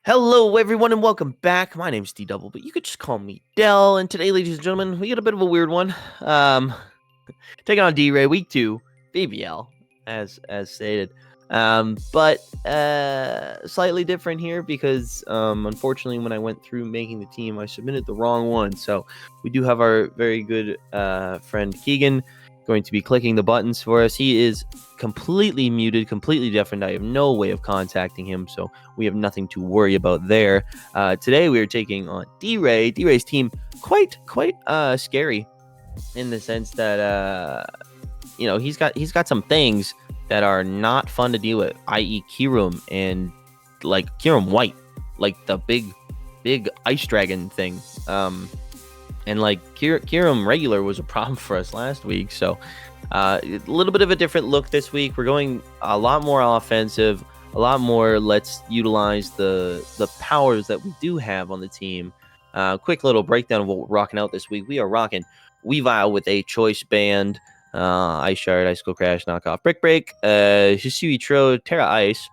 Hello, everyone, and welcome back. My name's DDubble, but you could just call me Dell. And today, ladies and gentlemen, we got a bit of a weird one. Taking on D-Ray, week 2, BBL, as stated. But slightly different here because, unfortunately, when I went through making the team, I submitted the wrong one. So we do have our very good friend Keegan going to be clicking the buttons for us. He is completely muted, completely different. I have no way of contacting him, so we have nothing to worry about there. Today we are taking on D-Ray. D-Ray's team quite scary in the sense that he's got some things that are not fun to deal with, i.e. Kyurem and like Kyurem White, like the big ice dragon thing. And like Kyurem regular was a problem for us last week, so a little bit of a different look this week. We're going a lot more offensive, a lot more let's utilize the powers that we do have on the team. Quick little breakdown of what we're rocking out this week. We are rocking Weavile with a choice band, Ice Shard, Icicle Crash, Knockoff, Brick Break, Hisui Tro, Terra Ice,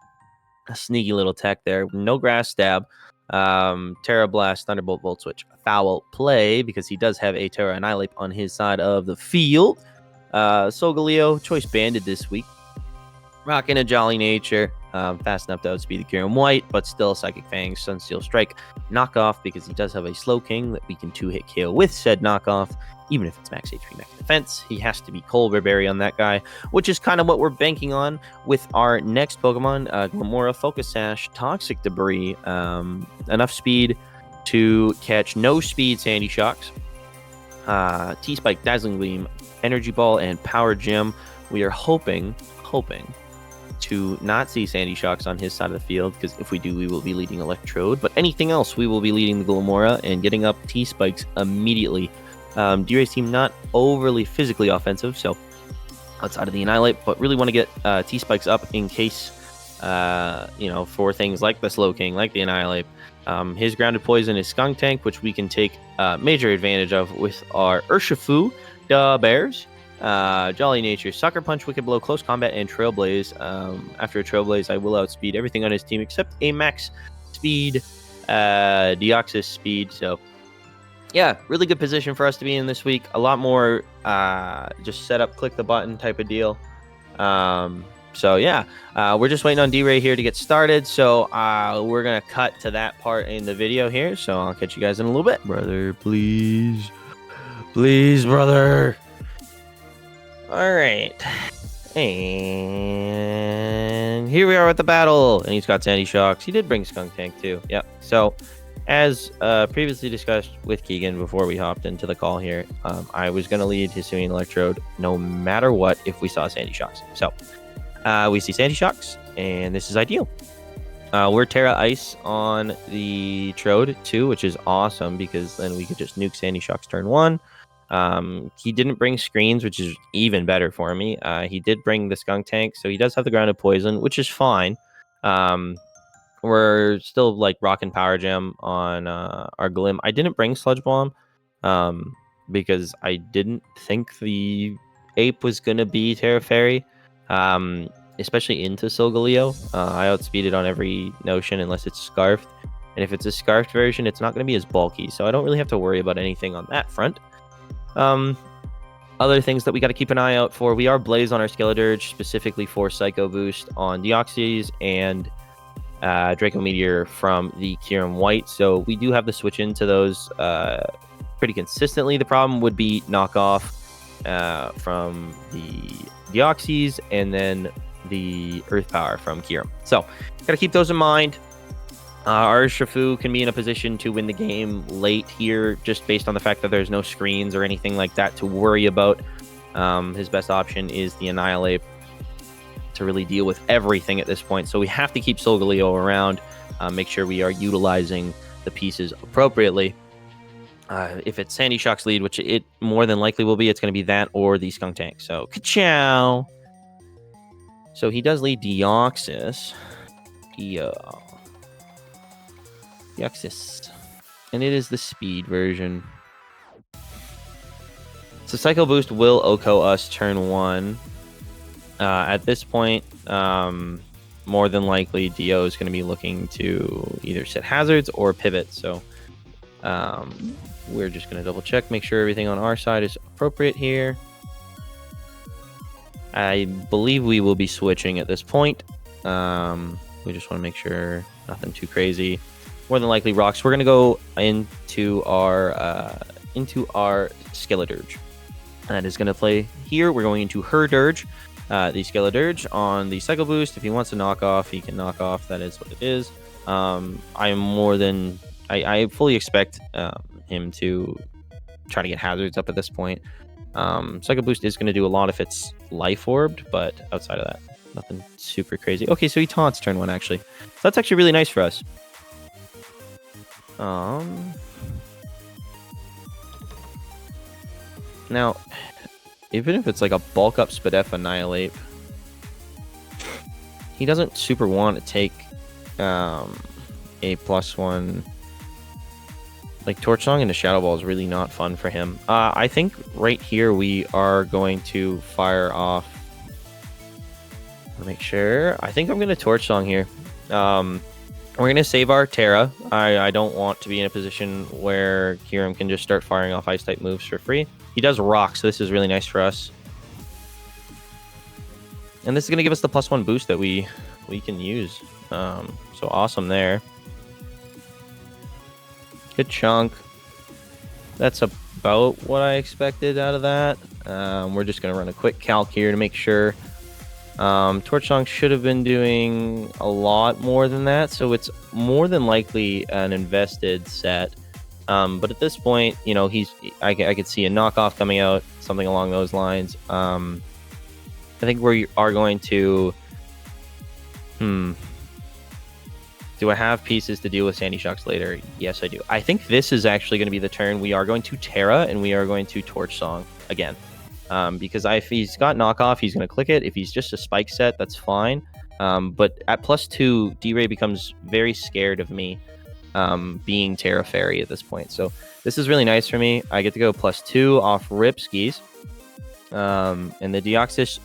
a sneaky little tech there, no Grass Stab, Terra Blast, Thunderbolt, Volt Switch, Foul Play, because he does have a Terra Annihilate on his side of the field. Solgaleo, Choice Banded this week. Rocking a Jolly Nature, fast enough to outspeed the Kyurem White, but still Psychic Fang, Sunsteel Strike, Knockoff, because he does have a Slow King that we can 2-hit KO with said Knockoff, even if it's max HP, max defense. He has to be Cold Berry on that guy, which is kind of what we're banking on with our next Pokemon, Glamora, Focus Sash, Toxic Debris, enough speed to catch no speed Sandy Shocks, T-Spike, Dazzling Gleam, Energy Ball, and Power Gem. We are hoping to not see Sandy Shocks on his side of the field, because if we do, we will be leading Electrode. But anything else, we will be leading the Glamora and getting up T-Spikes immediately. D-Ray's team not overly physically offensive, so outside of the Annihilate, but really want to get T-Spikes up in case, for things like the Slow King, like the Annihilate. His Grounded Poison is Skunk Tank, which we can take major advantage of with our Urshifu, Da Bears, Jolly Nature, Sucker Punch, Wicked Blow, Close Combat, and Trailblaze. After a Trailblaze, I will outspeed everything on his team except a max speed, Deoxys speed. So, yeah, really good position for us to be in this week. A lot more just set up, click the button type of deal. So, yeah, we're just waiting on D-Ray here to get started. So, we're going to cut to that part in the video here. So, I'll catch you guys in a little bit. Brother, please. Please, brother. All right. And here we are with the battle. And he's got Sandy Shocks. He did bring Skunk Tank, too. Yep. So, as previously discussed with Keegan before we hopped into the call here, I was going to lead Hisuian Electrode no matter what if we saw Sandy Shocks. So, we see Sandy Shocks, and this is ideal. We're Terra Ice on the Trode, too, which is awesome because then we could just nuke Sandy Shocks turn 1. He didn't bring screens, which is even better for me. He did bring the Skunk Tank, so he does have the Grounded Poison, which is fine. We're still like rocking Power Gem on our Glim. I didn't bring Sludge Bomb because I didn't think the Ape was going to be Terra Fairy, especially into Solgaleo. I outspeeded on every notion unless it's Scarfed. And if it's a Scarfed version, it's not going to be as bulky, so I don't really have to worry about anything on that front. Other things that we got to keep an eye out for, we are Blaze on our Skeledirge, specifically for Psycho Boost on Deoxys and Draco Meteor from the Kyurem White. So we do have to switch into those pretty consistently. The problem would be Knockoff from the Deoxys and then the Earth Power from Kyurem. So got to keep those in mind. Our Urshifu can be in a position to win the game late here, just based on the fact that there's no screens or anything like that to worry about. His best option is the Annihilate to really deal with everything at this point. So we have to keep Solgaleo around, make sure we are utilizing the pieces appropriately. If it's Sandy Shock's lead, which it more than likely will be, it's going to be that or the Skunk Tank. So, ka-chow! So he does lead Deoxys. Deoxys. And it is the speed version. So Psycho Boost will OHKO us turn 1. At this point, more than likely Dio is going to be looking to either set hazards or pivot. So we're just going to double check, make sure everything on our side is appropriate here. I believe we will be switching at this point. We just want to make sure nothing too crazy. More than likely rocks. We're going to go into our Skeledirge. That is going to play here. We're going into her Dirge. The Skeledirge on the Cycle Boost. If he wants to knock off, he can knock off. That is what it is. I fully expect him to try to get hazards up at this point. Cycle Boost is going to do a lot if it's life orbed, but outside of that, nothing super crazy. Okay, so he taunts turn 1 actually. So that's actually really nice for us. Now, even if it's like a bulk up Spadef Annihilate, he doesn't super want to take a +1. Like Torch Song into Shadow Ball is really not fun for him. I think right here we are going to fire off. I'll make sure. I think I'm going to Torch Song here. We're going to save our Terra. I don't want to be in a position where Kyurem can just start firing off Ice type moves for free. He does Rock, so this is really nice for us. And this is going to give us the +1 boost that we can use. So awesome there. Good chunk. That's about what I expected out of that. We're just going to run a quick calc here to make sure. Torch Song should have been doing a lot more than that, so it's more than likely an invested set. But at this point, you know, I could see a knockoff coming out, something along those lines. I think we are going to... Do I have pieces to deal with Sandy Shocks later? Yes, I do. I think this is actually going to be the turn. We are going to Terra, and we are going to Torch Song again. Because if he's got knockoff, he's going to click it. If he's just a spike set, that's fine. But at +2, D-Ray becomes very scared of me being Terra Fairy at this point. So this is really nice for me. I get to go +2 off Ripskis. And the Deoxys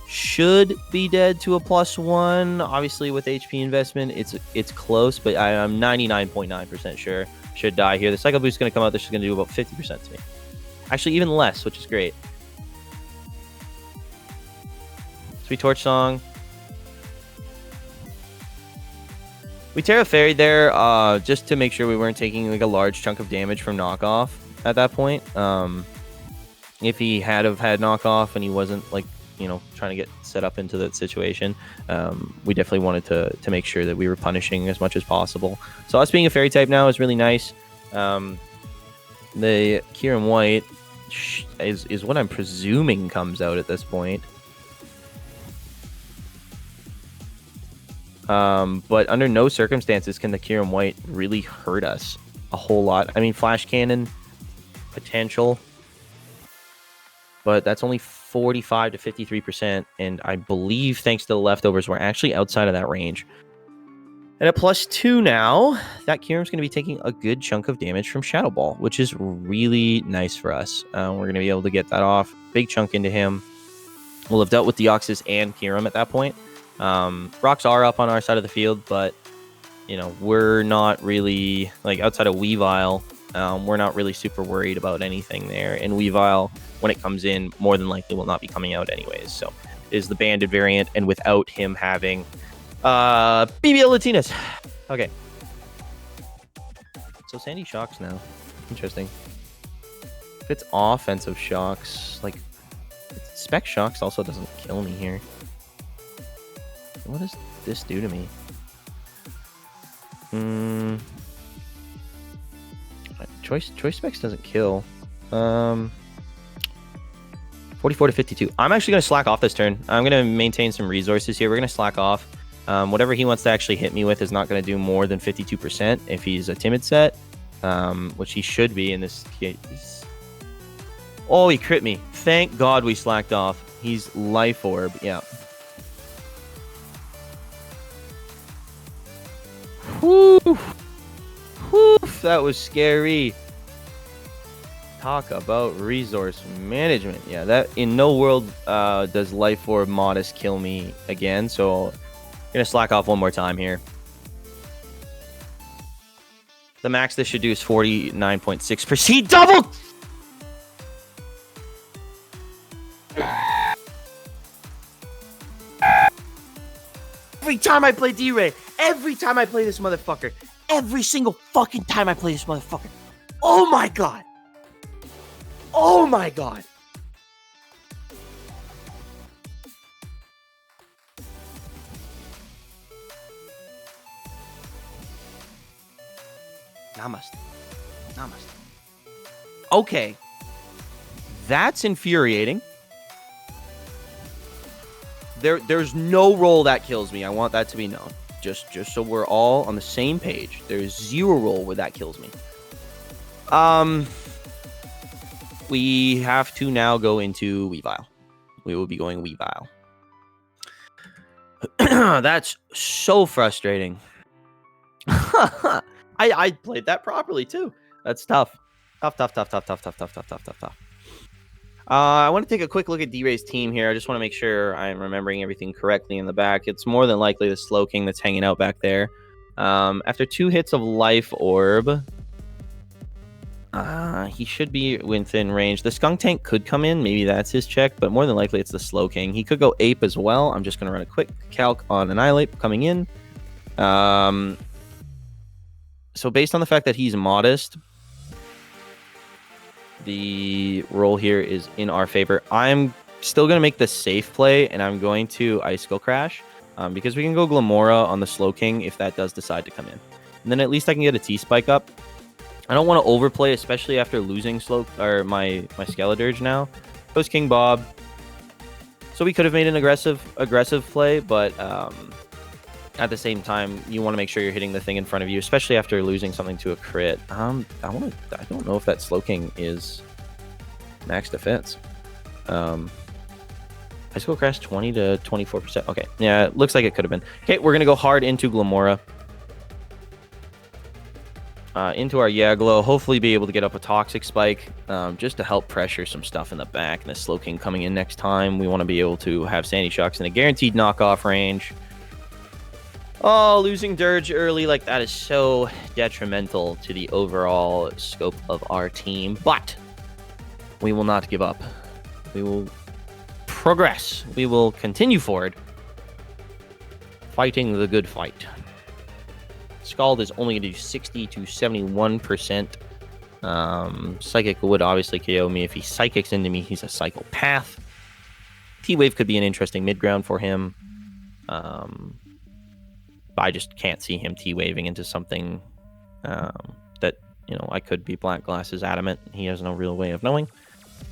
should be dead to a +1. Obviously, with HP investment, it's close, but I'm 99.9% sure should die here. The Cycle Boost is going to come out. This is going to do about 50% to me. Actually, even less, which is great. Sweet Torch Song. We Terra Fairy there just to make sure we weren't taking like a large chunk of damage from knockoff at that point. If he had knockoff and he wasn't like, you know, trying to get set up into that situation, we definitely wanted to make sure that we were punishing as much as possible. So us being a fairy type now is really nice. The Kyurem White is what I'm presuming comes out at this point. But under no circumstances can the Kyurem White really hurt us a whole lot. I mean, Flash Cannon potential, but that's only 45 to 53%, and I believe thanks to the leftovers, we're actually outside of that range. And at +2 now, that Kyurem's going to be taking a good chunk of damage from Shadow Ball, which is really nice for us. We're going to be able to get that off. Big chunk into him. We'll have dealt with Deoxys and Kyurem at that point. Rocks are up on our side of the field, but, you know, we're not really, like, outside of Weavile, we're not really super worried about anything there. And Weavile, when it comes in, more than likely will not be coming out anyways. So is the banded variant, and without him having BBL Latinas. Okay. So Sandy Shocks now. Interesting. If it's offensive shocks, like Spec Shocks also doesn't kill me here. What does this do to me? Choice Specs doesn't kill. 44 to 52. I'm actually going to slack off this turn. I'm going to maintain some resources here. We're going to slack off. Whatever he wants to actually hit me with is not going to do more than 52% if he's a timid set, which he should be in this case. Oh, he crit me. Thank God we slacked off. He's Life Orb. Yeah. Whew. Whew. That was scary. Talk about resource management. Yeah, that in no world does Life Orb Modest kill me again. So Gonna slack off one more time here. The max this should do is 49.6%. He doubled! Every time I play D-Ray, every time I play this motherfucker, every single fucking time I play this motherfucker. Oh my god. Oh my god. Namaste. Namaste. Okay. That's infuriating. There's no roll that kills me. I want that to be known. Just so we're all on the same page. There's zero roll where that kills me. We have to now go into Weavile. We will be going Weavile. That's so frustrating. I played that properly too. That's tough. Tough. I want to take a quick look at D-Ray's team here. I just want to make sure I'm remembering everything correctly in the back. It's more than likely the Slowking that's hanging out back there. After 2 hits of Life Orb, he should be within range. The Skunk Tank could come in. Maybe that's his check, but more than likely it's the Slowking. He could go Ape as well. I'm just going to run a quick calc on Annihilate coming in. So based on the fact that he's modest, the roll here is in our favor. I'm still going to make the safe play, and I'm going to Icicle Crash because we can go Glamora on the Slowking if that does decide to come in. And then at least I can get a T-Spike up. I don't want to overplay, especially after losing my Skeledirge now. Goes King Bob. So we could have made an aggressive play, but at the same time, you want to make sure you're hitting the thing in front of you, especially after losing something to a crit. I don't know if that Slowking is max defense. Icicle Crash 20 to 24%. Okay, yeah, it looks like it could have been. Okay, we're gonna go hard into Glamora. Into our Yaglow, hopefully be able to get up a Toxic Spike just to help pressure some stuff in the back. And the Slowking coming in next time, we want to be able to have Sandy Shocks in a guaranteed knockoff range. Oh, losing Dirge early like that is so detrimental to the overall scope of our team. But we will not give up. We will progress. We will continue forward, fighting the good fight. Scald is only going to do 60 to 71%. Psychic would obviously KO me. If he Psychics into me, he's a psychopath. T-Wave could be an interesting mid-ground for him. I just can't see him T-Waving into something that, I could be Black Glasses adamant. He has no real way of knowing.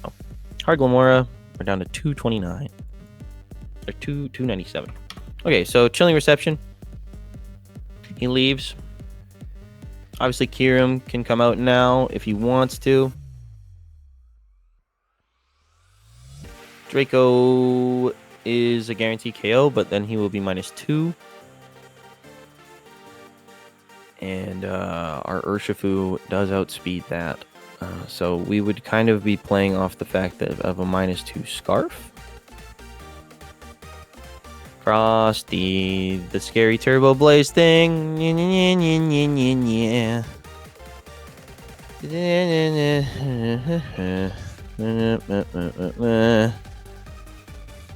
Oh. Hard Glamora, we're down to 229. Or 297. Okay, so Chilling Reception. He leaves. Obviously, Kyurem can come out now if he wants to. Draco is a guaranteed KO, but then he will be -2. And our Urshifu does outspeed that. So we would kind of be playing off the fact of a -2 Scarf. Cross the scary Turbo Blaze thing. Yeah.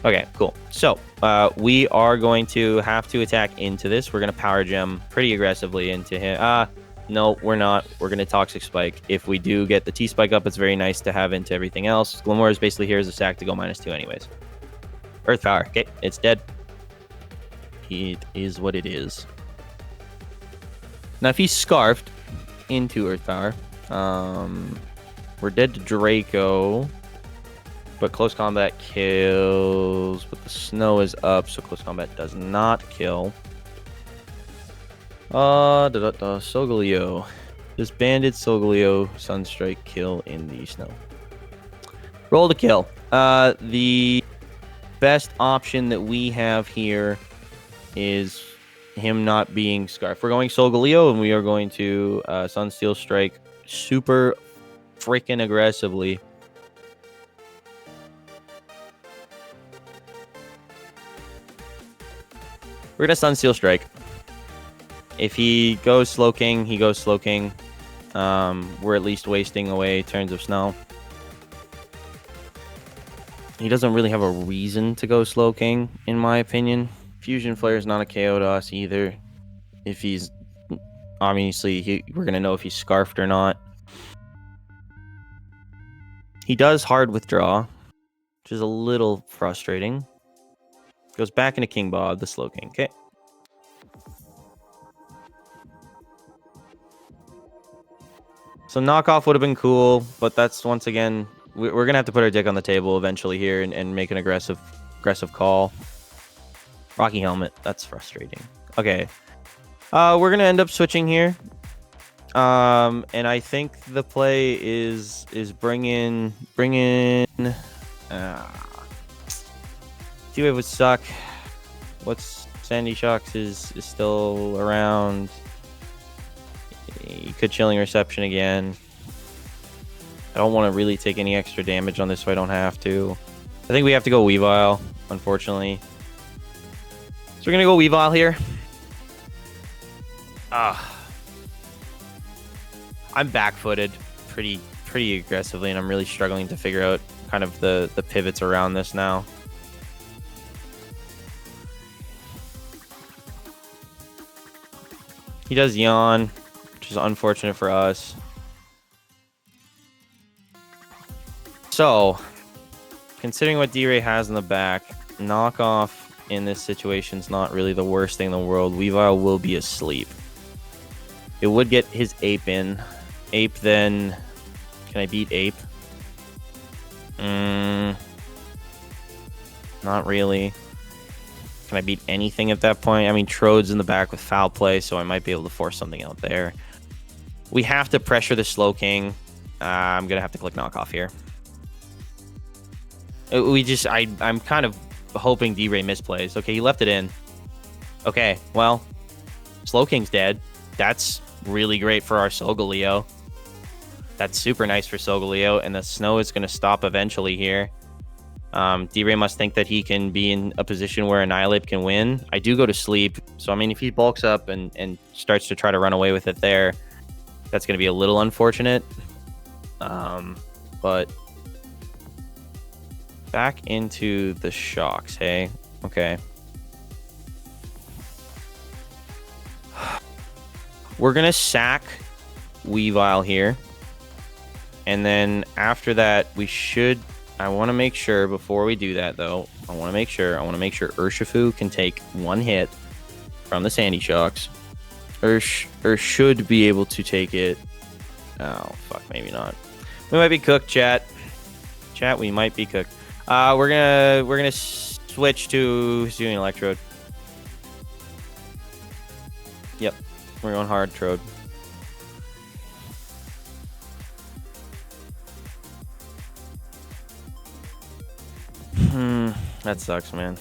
Okay, cool. So we are going to have to attack into this. We're going to Power Gem pretty aggressively into him. No, we're not. We're going to Toxic Spike. If we do get the T-Spike up, it's very nice to have into everything else. Glamora is basically here as a sack to go -2 anyways. Earth Power. Okay, it's dead. It is what it is. Now, if he's Scarfed into Earth Power, we're dead to Draco. But close combat kills. But the snow is up, so close combat does not kill. Solgaleo. This banded Solgaleo Sunstrike kill in the snow. Roll to kill. The best option that we have here is him not being Scarf. We're going Solgaleo, and we are going to Sunsteel Strike super freaking aggressively. We're gonna Sunsteel Strike. If he goes Slow King, he goes Slow King. We're at least wasting away turns of snow. He doesn't really have a reason to go Slow King, in my opinion. Fusion Flare is not a KO to us either. If he's... Obviously, we're going to know if he's Scarfed or not. He does hard withdraw, which is a little frustrating. Goes back into King Bob, the Slow King. Okay. So knockoff would have been cool, but that's, once again, we're going to have to put our dick on the table eventually here and make an aggressive call. Rocky Helmet, that's frustrating. Okay. We're going to end up switching here. And I think the play is bring in T-Wave would suck. What's Sandy Shocks is still around. He could Chilling Reception again. I don't want to really take any extra damage on this, so I don't have to. I think we have to go Weavile, unfortunately. So we're gonna go Weavile here. I'm back-footed pretty aggressively, and I'm really struggling to figure out kind of the pivots around this now. He does Yawn, which is unfortunate for us. So, considering what D-Ray has in the back, knockoff in this situation is not really the worst thing in the world. Weavile will be asleep. It would get his Ape in. Ape then... Can I beat Ape? Not really. Can I beat anything at that point? I mean, Trode's in the back with Foul Play, so I might be able to force something out there. We have to pressure the Slow King. I'm going to have to click knockoff here. I'm kind of hoping D-Ray misplays. Okay, he left it in. Okay, well, Slow King's dead. That's really great for our Solgaleo. That's super nice for Solgaleo, and the snow is going to stop eventually here. D-Ray must think that he can be in a position where Annihilate can win. I do go to sleep, so I mean, if he bulks up and starts to try to run away with it there, that's going to be a little unfortunate. But back into the shocks, hey? Okay. We're going to sack Weavile here. And then after that, we should... I want to make sure, before we do that, though, I want to make sure Urshifu can take one hit from the Sandy Shocks. Or should be able to take it... Oh, fuck, maybe not. We might be cooked, chat. Chat, we might be cooked. We're gonna switch to Hisuian Electrode. Yep, we're going hard, Trode. That sucks, man.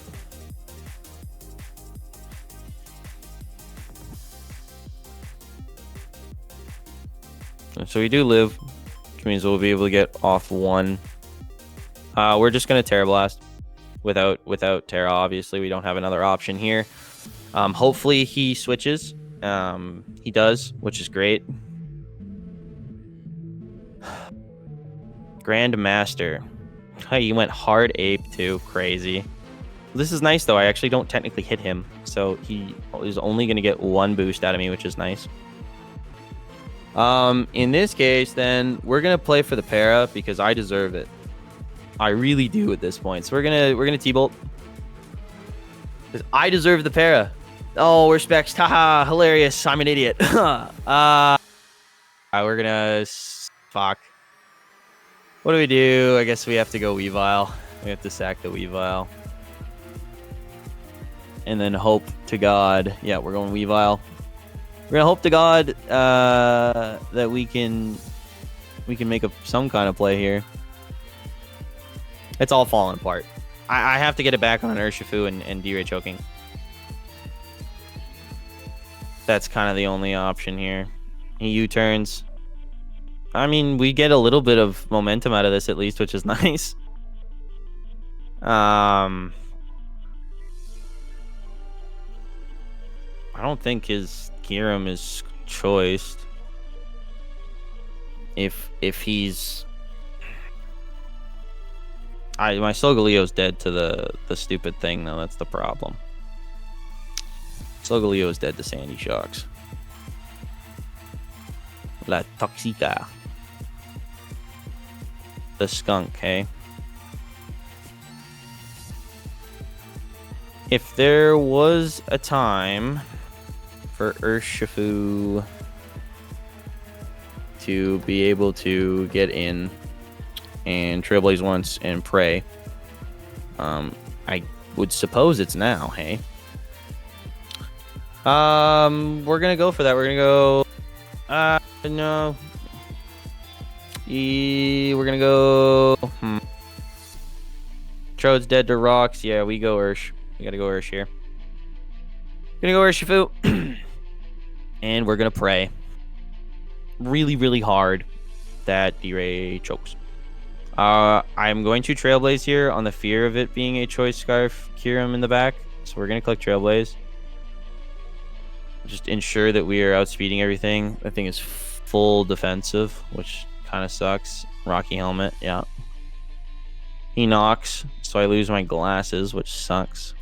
So we do live, which means we'll be able to get off one. We're just gonna Terra Blast without Terra. Obviously, we don't have another option here. Hopefully he switches. He does, which is great. Grandmaster. Hey, you went hard Ape too. Crazy. This is nice though. I actually don't technically hit him, so he is only gonna get one boost out of me, which is nice. In this case, then we're gonna play for the para because I deserve it. I really do at this point. So we're gonna T-Bolt. Because I deserve the para. Oh, we're Specs. Haha, hilarious. I'm an idiot. We're gonna... Fuck. What do we do? I guess we have to go Weavile. We have to sack the Weavile. And then hope to God... Yeah, we're going Weavile. We're gonna hope to God that we can make some kind of play here. It's all falling apart. I have to get it back on an Urshifu and D-Ray choking. That's kind of the only option here. He U-turns. I mean, we get a little bit of momentum out of this at least, which is nice. I don't think his Kyurem is choiced. If he's... my Solgalio's dead to the stupid thing, though. That's the problem. Solgalio's dead to Sandy Shocks. La Toxica. The skunk, hey? If there was a time for Urshifu to be able to get in and Trailblaze once and pray, I would suppose it's now, hey? We're gonna go for that. We're gonna go... no. We're gonna go... Trode's dead to rocks. Yeah, we go Ursh. We gotta go Ursh here. Gonna go Urshifu. And we're gonna pray really, really hard that D-Ray chokes. I'm going to Trailblaze here on the fear of it being a choice Scarf Kyurem in the back. So we're gonna click Trailblaze. Just ensure that we are outspeeding everything. That thing is full defensive, which kind of sucks. Rocky Helmet, yeah. He knocks, so I lose my glasses, which sucks.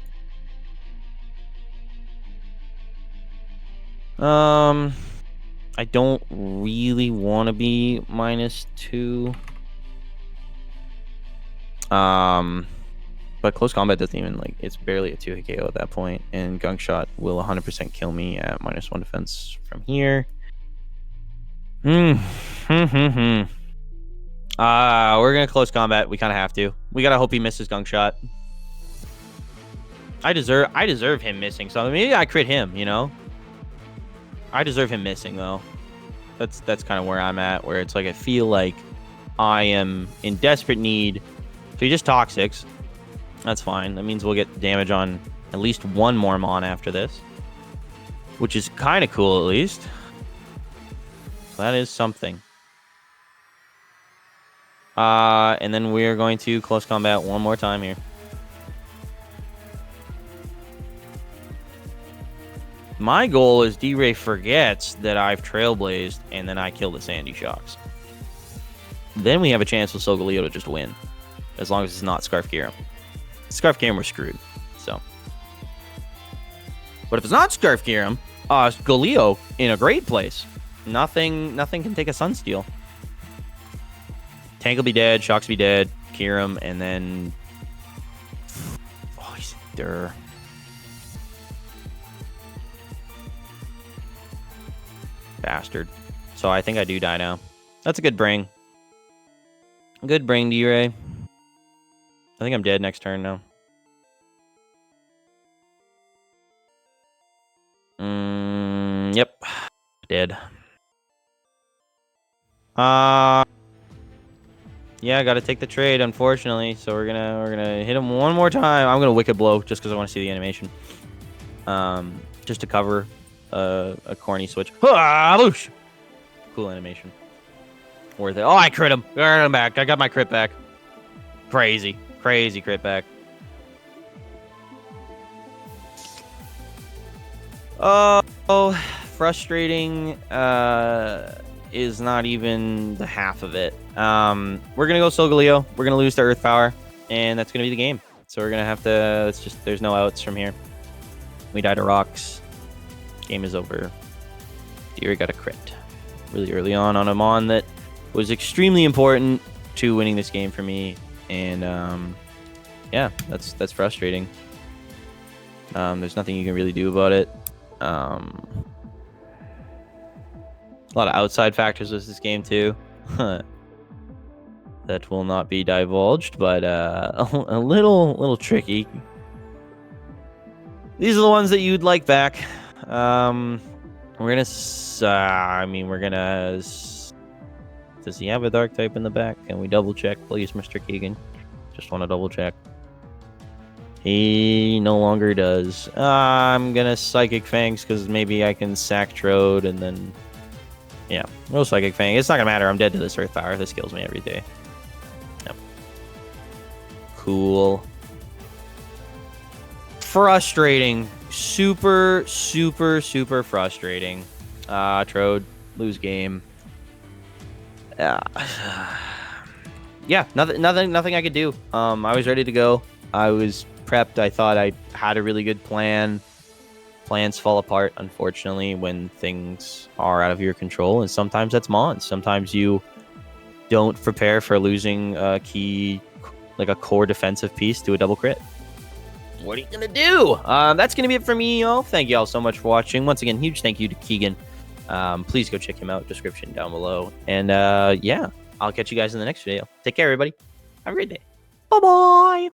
I don't really want to be -2. But close combat doesn't even, like, it's barely a 2-hit KO at that point, and Gunk Shot will 100% kill me at -1 defense from here. We're gonna close combat. We kind of have to. We gotta hope he misses Gunk Shot. I deserve him missing something. Maybe I crit him, you know? I deserve him missing, though. That's kind of where I'm at, where it's like I feel like I am in desperate need. So he just Toxics. That's fine. That means we'll get damage on at least one more Mon after this, which is kind of cool, at least. So that is something. And then we're going to close combat one more time here. My goal is D-Ray forgets that I've Trailblazed, and then I kill the Sandy Shocks. Then we have a chance with Solgaleo to just win, as long as it's not Scarf Kyurem. Scarf Kyurem, we're screwed. So, but if it's not Scarf Kyurem, Galeo in a great place. Nothing can take a Sunsteel. Tank will be dead, Shocks be dead, Kyurem, and then... Oh, he's Dur. Bastard. So I think I do die now. That's a good bring. Good bring, D-Ray. I think I'm dead next turn now. Yep. Dead. Yeah, I gotta take the trade, unfortunately. So we're gonna hit him one more time. I'm gonna Wicked Blow just because I want to see the animation. Just to cover a corny switch. Whoosh! Cool animation. Worth it. Oh, I crit him. I'm back. I got my crit back. Crazy crit back. Oh, frustrating is not even the half of it. We're gonna go Solgaleo. We're gonna lose to Earth Power, and that's gonna be the game. So we're gonna have to. It's just there's no outs from here. We die to rocks. Game is over. D-Ray got a crit really early on a Mon that was extremely important to winning this game for me, and yeah, that's frustrating. There's nothing you can really do about it. A lot of outside factors with this game too that will not be divulged, but a little tricky. These are the ones that you'd like back. We're gonna does he have a dark type in the back? Can we double check, please, Mr. Keegan? Just want to double check. He no longer does. I'm gonna Psychic Fangs because maybe I can sack Trode and then... Yeah, no Psychic Fang. It's not gonna matter. I'm dead to this Earth Power. This kills me every day. Yep. Cool. frustrating. Super frustrating. Trode, lose game. Yeah, nothing I could do. I was ready to go. I was prepped. I thought I had a really good plan. Plans fall apart, unfortunately, when things are out of your control, and sometimes that's Mons. Sometimes you don't prepare for losing a key, like a core defensive piece to a double crit. What are you gonna do? That's gonna be it for me, y'all. Thank you all so much for watching. Once again, huge thank you to Keegan. Please go check him out. Description down below. And yeah, I'll catch you guys in the next video. Take care, everybody. Have a great day. Bye bye.